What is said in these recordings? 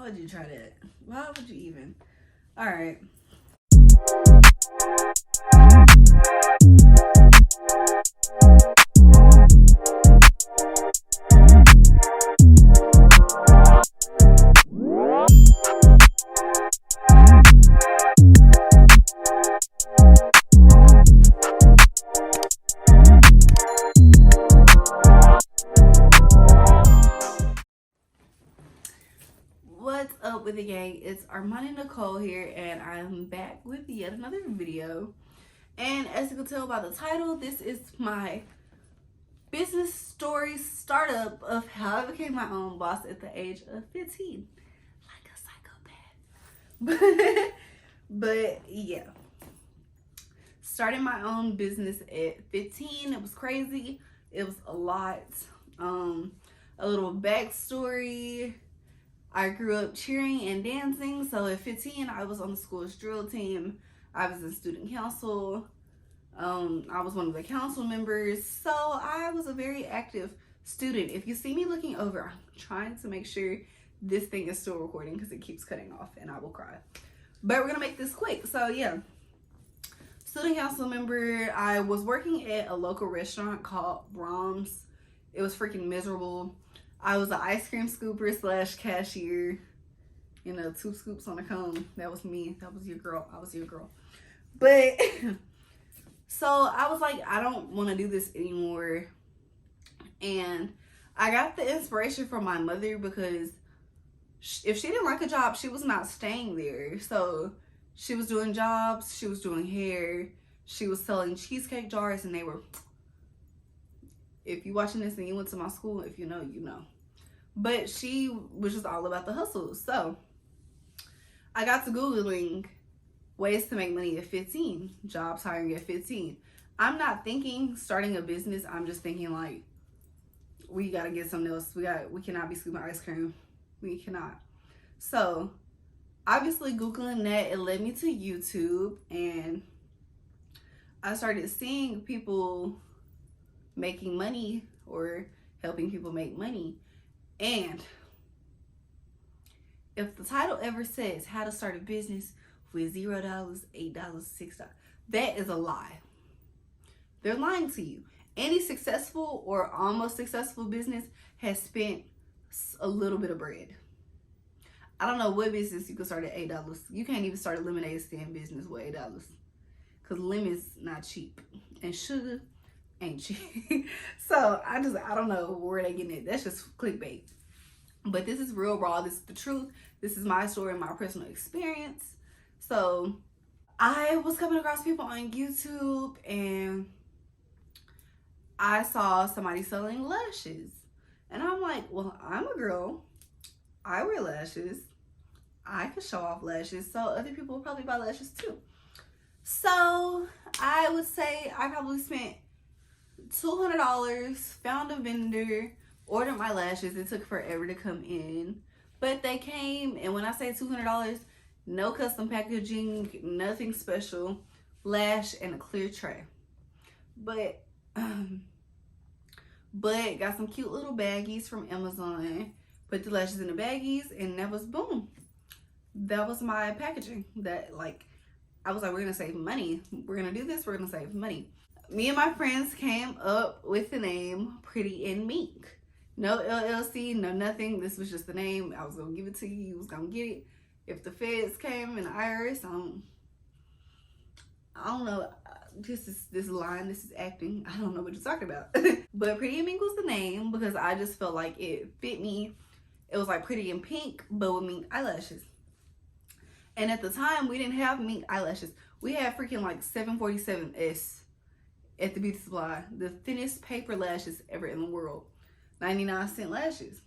would you try that? Why would you even? All right. What's up with the gang? It's ArmaniNykole here, and I'm back with yet another video. And as you can tell by the title, this is my business story startup of how I became my own boss at the age of 15. Like a psychopath. But yeah. Starting my own business at 15, it was crazy. It was a lot. A little backstory. I grew up cheering and dancing, so at 15, I was on the school's drill team. I was in student council. I was one of the council members, so I was a very active student. If you see me looking over, I'm trying to make sure this thing is still recording because it keeps cutting off and I will cry. But we're gonna make this quick. So yeah, student council member. I was working at a local restaurant called Brahms. It was freaking miserable. I was an ice cream scooper slash cashier. You know, 2 scoops on a cone. That was me. That was your girl. I was your girl. But so I was like, I don't want to do this anymore. And I got the inspiration from my mother because if she didn't like a job, she was not staying there. So she was doing jobs. She was doing hair. She was selling cheesecake jars, and they were... If you're watching this and you went to my school, if you know, you know. But she was just all about the hustle. So I got to Googling ways to make money at 15, jobs hiring at 15. I'm not thinking starting a business. I'm just thinking like, we got to get something else. We cannot be scooping ice cream. We cannot. So obviously Googling that, it led me to YouTube, and I started seeing people making money or helping people make money. And if the title ever says how to start a business with $0, $8, $6, that is a lie. They're lying to you. Any successful or almost successful business has spent a little bit of bread. I don't know what business you could start at $8. You can't even start a lemonade stand business with $8 because lemon's not cheap and sugar ain't cheap. So I don't know where they getting it. That's just clickbait. But this is real raw. This is the truth. This is my story, my personal experience. So I was coming across people on YouTube, and I saw somebody selling lashes, and I'm like, well, I'm a girl. I wear lashes. I could show off lashes, so other people will probably buy lashes too. So I would say I probably spent $200, found a vendor, ordered my lashes. It took forever to come in, but they came. And when I say $200, no custom packaging, nothing special, lash and a clear tray. But got some cute little baggies from Amazon, put the lashes in the baggies, and that was boom. That was my packaging. That, like, I was like, we're gonna save money. We're gonna do this, we're gonna save money. Me and my friends came up with the name Pretty and Meek. No LLC, no nothing. This was just the name. I was gonna give it to you. You was gonna get it. If the feds came and the IRS, I don't know. This is lying. This is acting. I don't know what you're talking about. But Pretty and Meek was the name because I just felt like it fit me. It was like pretty and pink, but with mink eyelashes. And at the time, we didn't have mink eyelashes. We had freaking like 747S at the beauty supply, the thinnest paper lashes ever in the world, 99-cent lashes.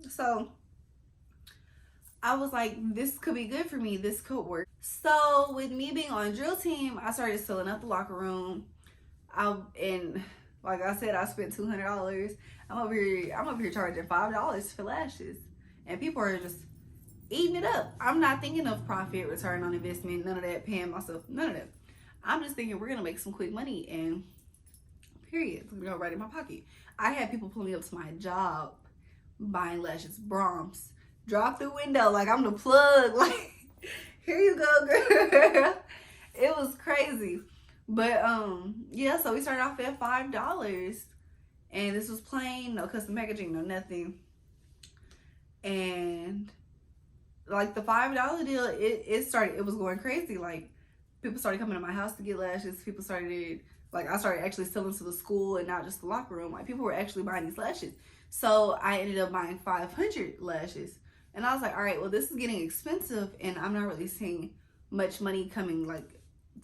So I was like, this could be good for me, this could work. So with me being on drill team, I started filling up the locker room. And like I said, I spent $200. I'm over here charging $5 for lashes, and people are just eating it up. I'm not thinking of profit, return on investment, none of that, paying myself, none of that. I'm just thinking we're gonna make some quick money, and period. It's gonna go right in my pocket. I had people pulling up to my job buying lashes. Brahms. drop the window like I'm the plug. Like, here you go, girl. It was crazy. But yeah, so we started off at $5, and this was plain, no custom packaging, no nothing. And like the $5 deal, it was going crazy. Like, people started coming to my house to get lashes. People started, like, I started actually selling to the school and not just the locker room. Like, people were actually buying these lashes. So I ended up buying 500 lashes. And I was like, all right, well, this is getting expensive, and I'm not really seeing much money coming, like,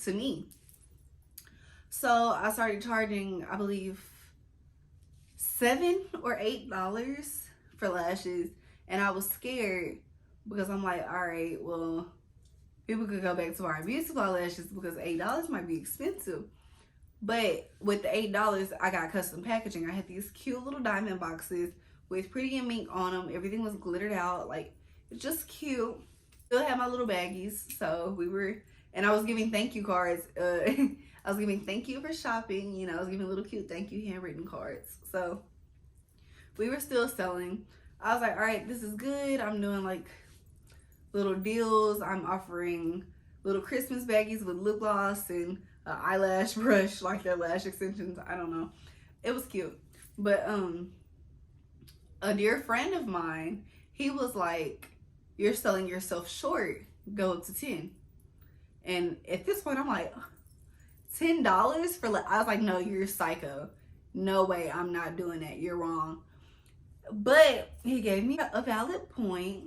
to me. So I started charging, I believe, $7 or $8 for lashes. And I was scared because I'm like, all right, well, people could go back to our beauty supply lashes because $8 might be expensive. But with the $8, I got custom packaging. I had these cute little diamond boxes with pretty and mink on them. Everything was glittered out. Like, it's just cute. Still had my little baggies. So we were, and I was giving thank you cards. I was giving thank you for shopping. You know, I was giving little cute thank you handwritten cards. So we were still selling. I was like, all right, this is good. I'm doing like little deals. I'm offering little Christmas baggies with lip gloss and eyelash brush, like their lash extensions. I don't know. It was cute. But a dear friend of mine, he was like, you're selling yourself short. Go up to 10. And at this point, I'm like, $10 for, I was like, no, you're psycho. No way, I'm not doing that. You're wrong. But he gave me a valid point.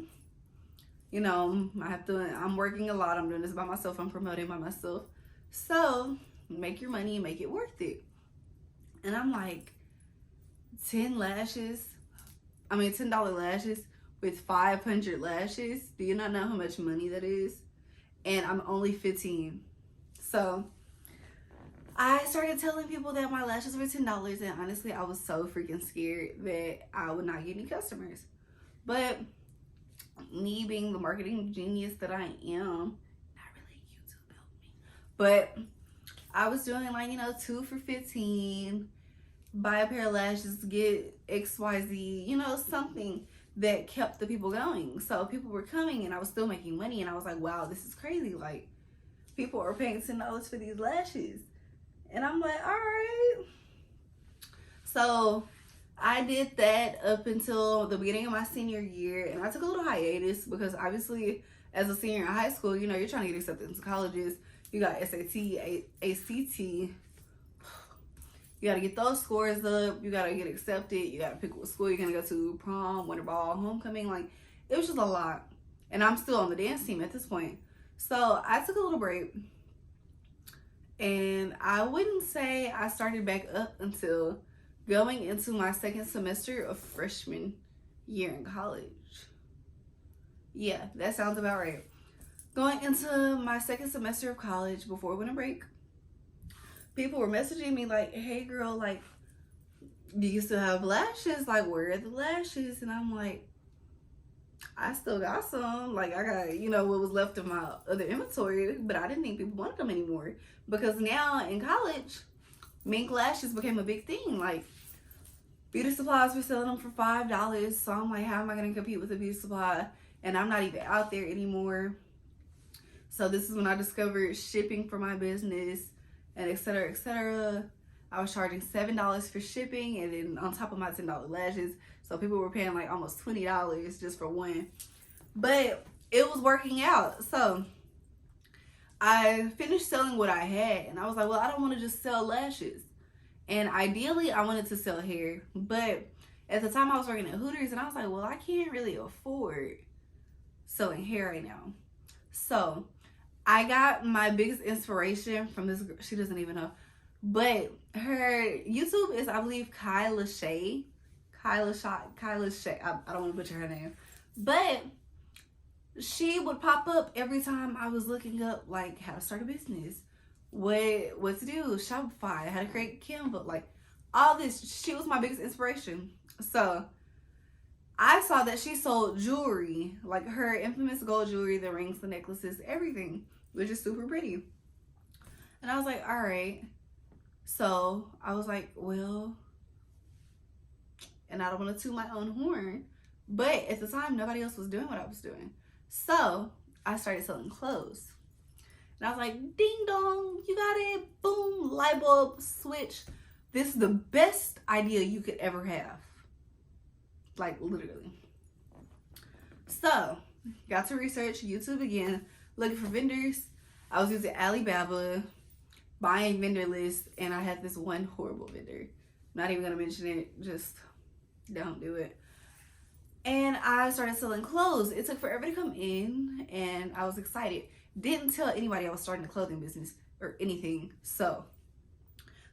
You know, I'm working a lot. I'm doing this by myself. I'm promoting by myself. So make your money and make it worth it. And I'm like, $10 lashes with 500 lashes. Do you not know how much money that is? And I'm only 15. So I started telling people that my lashes were $10, and honestly, I was so freaking scared that I would not get any customers. But me being the marketing genius that I am, not really, YouTube helped me, but I was doing, like, you know, 2 for $15, buy a pair of lashes, get XYZ, you know, something that kept the people going. So people were coming, and I was still making money, and I was like, wow, this is crazy. Like, people are paying $10 for these lashes. And I'm like, all right. So I did that up until the beginning of my senior year, and I took a little hiatus because obviously as a senior in high school, you know, you're trying to get accepted into colleges. You got SAT, ACT. You got to get those scores up. You got to get accepted. You got to pick what school you're going to go to, prom, winter ball, homecoming. Like, it was just a lot. And I'm still on the dance team at this point. So I took a little break. And I wouldn't say I started back up until going into my second semester of freshman year in college. Yeah, that sounds about right. Going into my second semester of college before winter break, people were messaging me like, hey girl, like, do you still have lashes? Like, where are the lashes? And I'm like, I still got some. Like, I got, you know, what was left of my other inventory, but I didn't think people wanted them anymore. Because now in college, mink lashes became a big thing. Like, beauty supplies were selling them for $5. So I'm like, how am I going to compete with a beauty supply? And I'm not even out there anymore. So this is when I discovered shipping for my business, and et cetera, et cetera. I was charging $7 for shipping, and then on top of my $10 lashes. So people were paying like almost $20 just for one. But it was working out. So I finished selling what I had, and I was like, well, I don't want to just sell lashes. And ideally, I wanted to sell hair. But at the time, I was working at Hooters, and I was like, well, I can't really afford selling hair right now. So I got my biggest inspiration from this girl. She doesn't even know. But her YouTube is, I believe, Kyla Shay. I don't want to butcher her name. But she would pop up every time I was looking up, like, how to start a business, what to do, Shopify, how to create Canva, like, all this. She was my biggest inspiration. So I saw that she sold jewelry, like her infamous gold jewelry, the rings, the necklaces, everything, which is super pretty. And I was like, all right. So I was like, well, and I don't want to toot my own horn, But at the time, nobody else was doing what I was doing. So I started selling clothes. And I was like, ding dong, you got it. Boom, light bulb, switch. This is the best idea you could ever have. Like, literally. So, got to research YouTube again, looking for vendors. I was using Alibaba, buying vendor lists, and I had this one horrible vendor. Not even gonna mention it, just don't do it. And I started selling clothes. It took forever to come in, and I was excited. Didn't tell anybody I was starting a clothing business or anything. So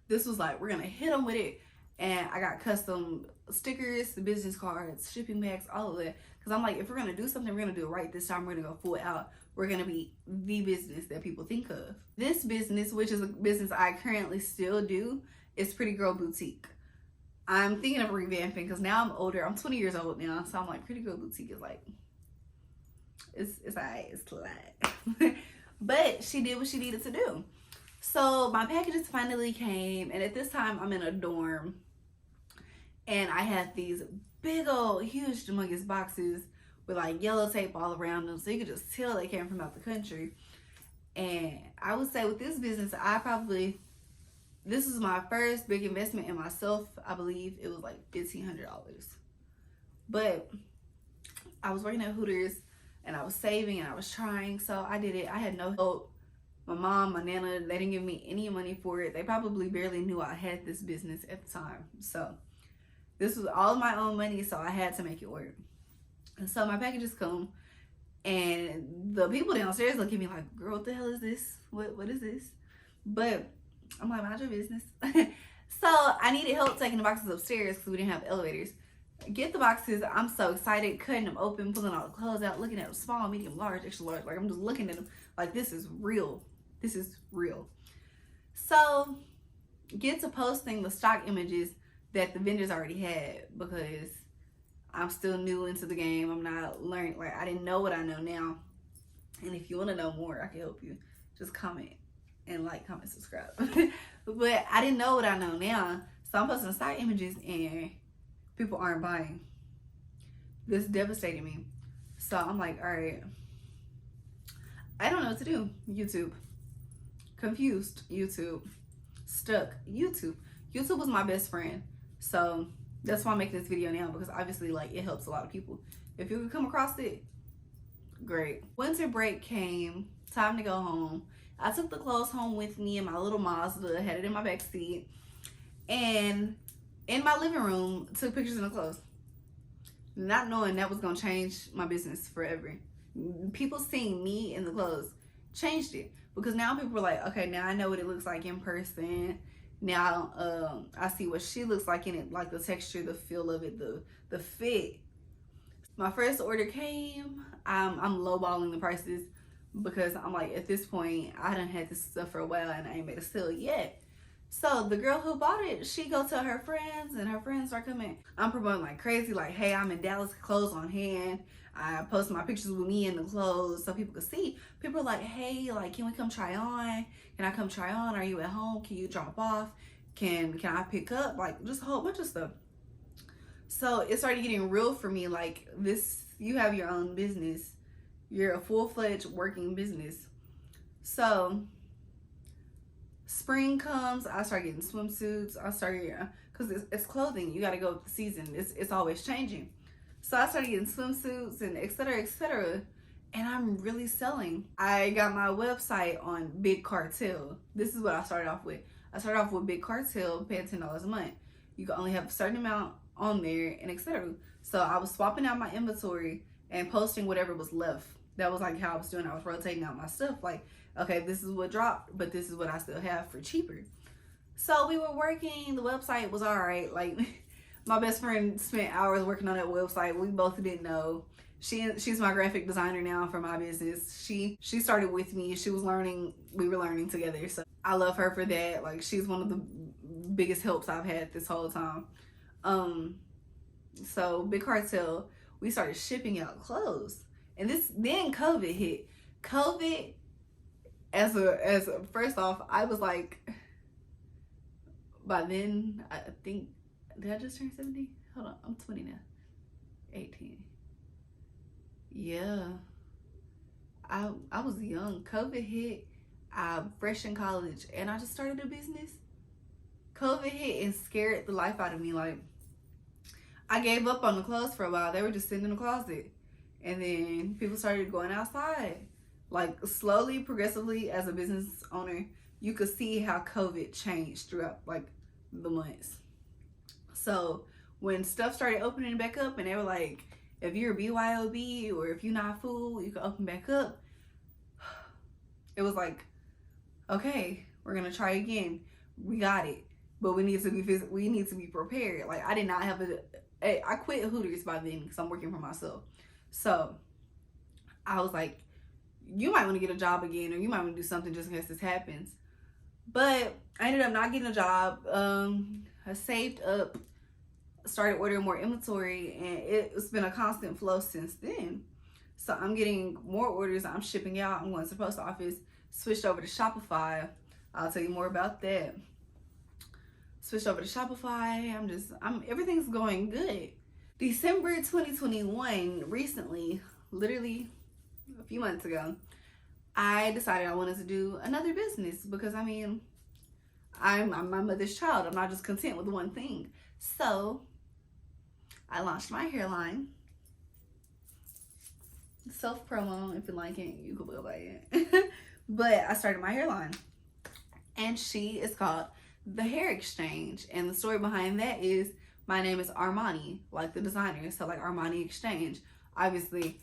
this was like, we're gonna hit them with it. And I got custom stickers, the business cards, shipping bags, all of that. Because I'm like, if we're gonna do something, we're gonna do it right this time. We're gonna go full out. We're gonna be the business that people think of. This business, which is a business I currently still do, is Pretty Girl Boutique. I'm thinking of revamping because now I'm older. I'm 20 years old now. So I'm like, Pretty Girl Boutique is like, it's alright, it's alright. But she did what she needed to do. So my packages finally came, and at this time I'm in a dorm, and I had these big old huge humongous boxes with like yellow tape all around them, so you could just tell they came from out the country. And I would say with this business, this was my first big investment in myself. I believe it was like $1,500. But I was working at Hooters, and I was saving, and I was trying, so I did it. I had no help. My mom, my nana, they didn't give me any money for it. They probably barely knew I had this business at the time. So this was all my own money, so I had to make it work. And so my packages come, and the people downstairs look at me like, girl, what the hell is this? What is this? But I'm like, mind your business. So I needed help taking the boxes upstairs because we didn't have elevators. Get the boxes. I'm so excited, cutting them open, pulling all the clothes out, looking at them small, medium, large, extra large. Like, I'm just looking at them like, this is real. This is real. So get to posting the stock images that the vendors already had, because I'm still new into the game. I'm not learning. Like, I didn't know what I know now. And if you want to know more, I can help you. Just comment and like, comment, subscribe. But I didn't know what I know now. So I'm posting stock images and people aren't buying. This devastated me. So I'm like, all right, I don't know what to do. YouTube. Confused. YouTube. Stuck. YouTube. YouTube was my best friend. So that's why I'm making this video now, because obviously, like, it helps a lot of people. If you could come across it, great. Winter break came. Time to go home. I took the clothes home with me in my little Mazda, had it in my back seat, and in my living room, took pictures of the clothes, not knowing that was gonna change my business forever. People seeing me in the clothes changed it, because now people were like, okay, now I know what it looks like in person. Now I see what she looks like in it, like the texture, the feel of it, the fit. My first order came. I'm lowballing the prices, because I'm like, at this point, I done had this stuff for a while and I ain't made a sale yet. So the girl who bought it, she go tell her friends, and her friends start coming. I'm promoting like crazy, like, hey, I'm in Dallas, clothes on hand. I post my pictures with me in the clothes so people could see. People are like, hey, like, can we come try on? Can I come try on? Are you at home? Can you drop off? Can I pick up? Like, just a whole bunch of stuff. So it started getting real for me. Like, this, you have your own business. You're a full-fledged working business. So spring comes, I start getting swimsuits. I started, because it's clothing. You got to go with the season. It's always changing. So I started getting swimsuits and et cetera, and I'm really selling. I got my website on Big Cartel. This is what I started off with. I started off with Big Cartel, paying $10 a month. You can only have a certain amount on there, and et cetera. So I was swapping out my inventory and posting whatever was left. That was like how I was doing. I was rotating out my stuff. Like, okay, this is what dropped, but this is what I still have for cheaper. So we were working. The website was all right. Like, my best friend spent hours working on that website. We both didn't know. She's my graphic designer now for my business. She started with me. She was learning. We were learning together. So I love her for that. Like, she's one of the biggest helps I've had this whole time. So Big Cartel, we started shipping out clothes. And then COVID hit. COVID, as a first off, I was like, by then, I think, did I just turn 70? Hold on, I'm 20 now. 18. Yeah. I was young. COVID hit. I'm fresh in college and I just started a business. COVID hit and scared the life out of me. Like, I gave up on the clothes for a while. They were just sitting in the closet. And then people started going outside. Like, slowly, progressively, as a business owner, you could see how COVID changed throughout, like, the months. So, when stuff started opening back up and they were like, if you're a BYOB or if you're not full, you can open back up. It was like, okay, we're going to try again. We got it. But we need to be prepared. Like, I did not have I quit Hooters by then because I'm working for myself. So I was like, you might want to get a job again, or you might want to do something just in case this happens. But I ended up not getting a job. I saved up, started ordering more inventory, and it's been a constant flow since then. So I'm getting more orders. I'm shipping out. I'm going to the post office. Switched over to Shopify. I'll tell you more about that. Switched over to Shopify. Everything's going good. December 2021, recently, literally a few months ago, I decided I wanted to do another business because, I mean, I'm my mother's child. I'm not just content with one thing. So I launched my hairline. Self-promo, if you like it, you could go buy it. But I started my hairline, and she is called The Hair Exchange. And the story behind that is my name is Armani, like the designer. So like Armani Exchange. Obviously,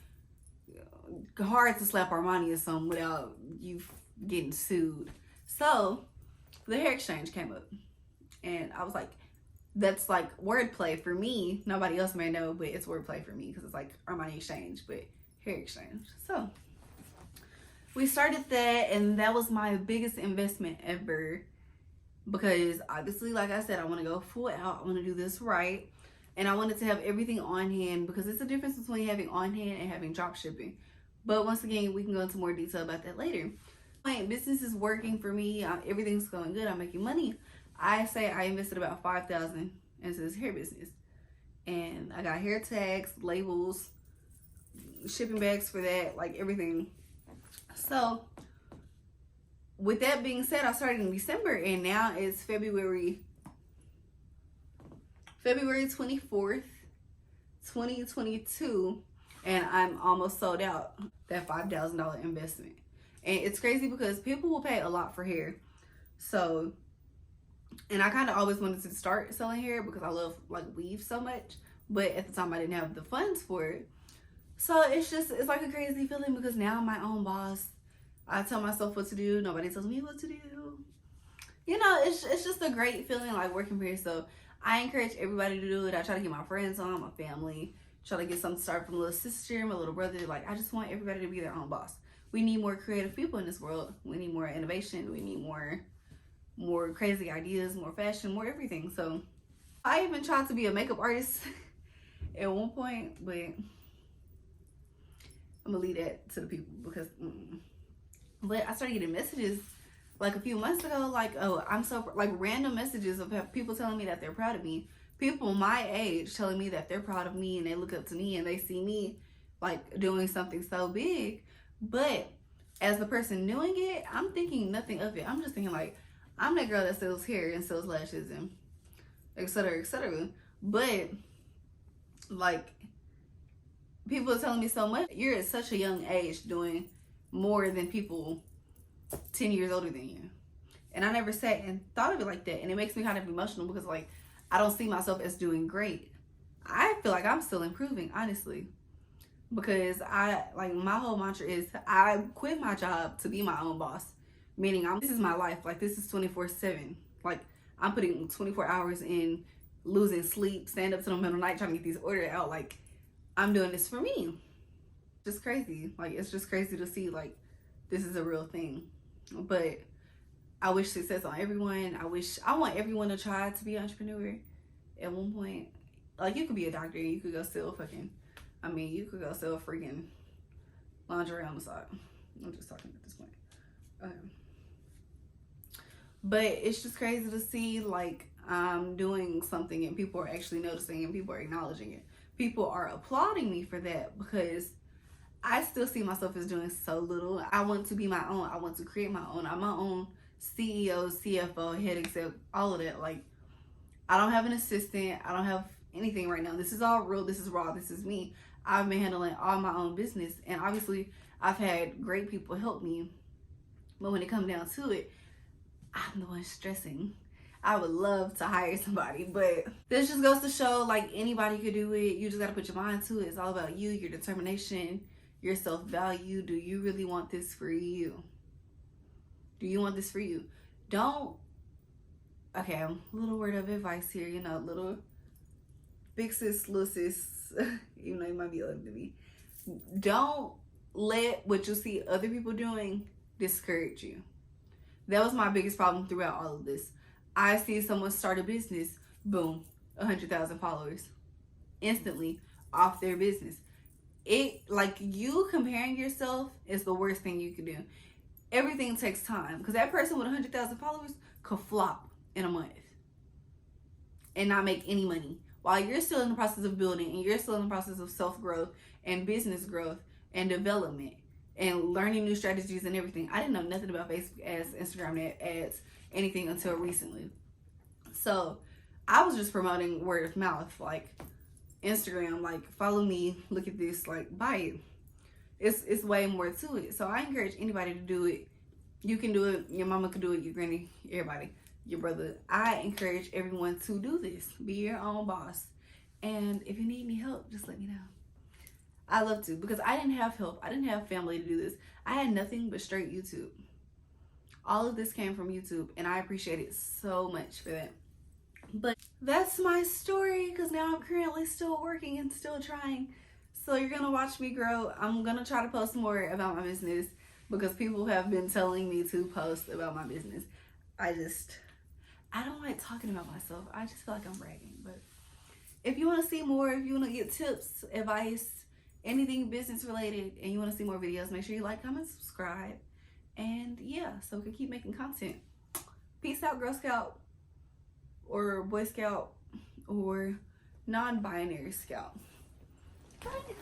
hard to slap Armani or something without you getting sued. So The Hair Exchange came up, and I was like, that's like wordplay for me. Nobody else may know, but it's wordplay for me because it's like Armani Exchange, but hair exchange. So we started that, and that was my biggest investment ever because obviously, like I said, I want to go full out. I want to do this right, and I wanted to have everything on hand because it's a difference between having on hand and having drop shipping. But once again, we can go into more detail about that later. My business is working for me. Everything's going good. I'm making money. I say I invested about $5,000 into this hair business, and I got hair tags, labels, shipping bags for that, like everything. So with that being said, I started in December, and now it's February 24th, 2022, and I'm almost sold out that $5,000 investment. And it's crazy because people will pay a lot for hair. So, and I kind of always wanted to start selling hair because I love like weave so much, but at the time I didn't have the funds for it. So it's like a crazy feeling because now I'm my own boss. I tell myself what to do. Nobody tells me what to do. You know, it's just a great feeling like working for yourself. I encourage everybody to do it. I try to get my friends on, my family. Try to get something started from a little sister, my little brother. Like, I just want everybody to be their own boss. We need more creative people in this world. We need more innovation. We need more crazy ideas, more fashion, more everything. So I even tried to be a makeup artist at one point, but I'm gonna leave that to the people because but I started getting messages like a few months ago, like, oh, I'm so, like, random messages of people telling me that they're proud of me. People my age telling me that they're proud of me and they look up to me and they see me like doing something so big. But as the person doing it, I'm thinking nothing of it. I'm just thinking like, I'm that girl that sells hair and sells lashes and etc., etc. But like, people are telling me so much. You're at such a young age doing more than people 10 years older than you. And I never sat and thought of it like that. And it makes me kind of emotional because like, I don't see myself as doing great. I feel like I'm still improving, honestly. Because my whole mantra is I quit my job to be my own boss. Meaning this is my life. Like, this is 24/7. Like, I'm putting 24 hours in, losing sleep, stand up to the middle of the night trying to get these orders out. Like, I'm doing this for me. Just crazy. Like, it's just crazy to see like this is a real thing. But I wish success on everyone. I want everyone to try to be an entrepreneur at one point. Like, you could be a doctor and you could go sell you could go sell freaking lingerie on the side. I'm just talking at this point. But it's just crazy to see like I'm doing something and people are actually noticing and people are acknowledging it. people are applauding me for that, because I still see myself as doing so little. I want to be my own. I want to create my own. I'm my own CEO, CFO, head exec, all of that. Like, I don't have an assistant. I don't have anything right now. This is all real. This is raw. This is me. I've been handling all my own business. And obviously, I've had great people help me. But when it comes down to it, I'm the one stressing. I would love to hire somebody, but this just goes to show, like, anybody could do it. You just got to put your mind to it. It's all about you, your determination, your self-value. Do you really want this for you? Do you want this for you? Don't, okay, a little word of advice here, you know, little big sis, little sis, even though you might be older than me. Don't let what you see other people doing discourage you. That was my biggest problem throughout all of this. I see someone start a business, boom, 100,000 followers instantly off their business. It, like, you comparing yourself is the worst thing you can do. Everything takes time, because that person with 100,000 followers could flop in a month and not make any money, while you're still in the process of building, and you're still in the process of self-growth and business growth and development and learning new strategies and everything. I didn't know nothing about Facebook ads, Instagram ads, anything until recently. So I was just promoting word of mouth, like Instagram, like, follow me, look at this, like, buy it. It's way more to it. So I encourage anybody to do it. You can do it. Your mama can do it. Your granny, everybody, your brother. I encourage everyone to do this. Be your own boss. And if you need any help, just let me know. I love to, because I didn't have help. I didn't have family to do this. I had nothing but straight YouTube. All of this came from YouTube, and I appreciate it so much for that. But that's my story, because now I'm currently still working and still trying. So you're going to watch me grow. I'm going to try to post more about my business, because people have been telling me to post about my business. I don't like talking about myself. I just feel like I'm bragging. But if you want to see more, if you want to get tips, advice, anything business related, and you want to see more videos, make sure you like, comment, subscribe. And yeah, so we can keep making content. Peace out, Girl Scout, or Boy Scout, or non-binary Scout. Bye.